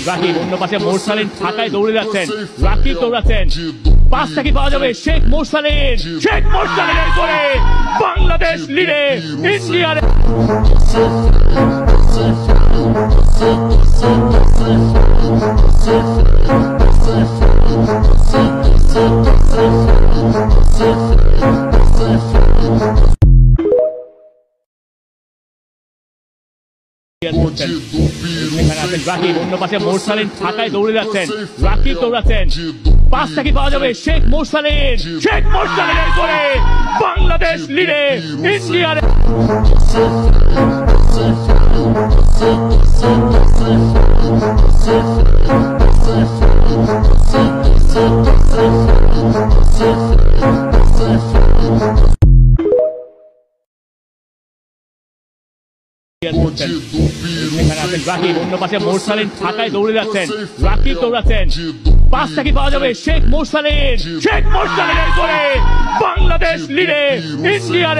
রাকিব অন্য পাশে মোরসালিন ঢাকায় দৌড়ে যাচ্ছেন। রাকিব দৌড়াচ্ছেন, পাঁচটা কি পাওয়া যাবে? শেখ মোরসালিনের করে বাংলাদেশ লিডে ইন্ডিয়ার রাকিব অন্য পাশে মোরসালিন ঢাকায় দৌড়ে যাচ্ছেন। রাকিব দৌড়াচ্ছেন, পাঁচটা কি পাওয়া যাবে? শেখ মোরসালিনের করে বাংলাদেশ লিডে ইন্ডিয়ার রাকিব অন্য পাশে মোরসালিন ঢাকায় দৌড়ে যাচ্ছেন। রাকিব দৌড়াচ্ছেন, পাঁচটা কি পাওয়া যাবে? শেখ মোরসালিনের করে বাংলাদেশ লিডে ইন্ডিয়ার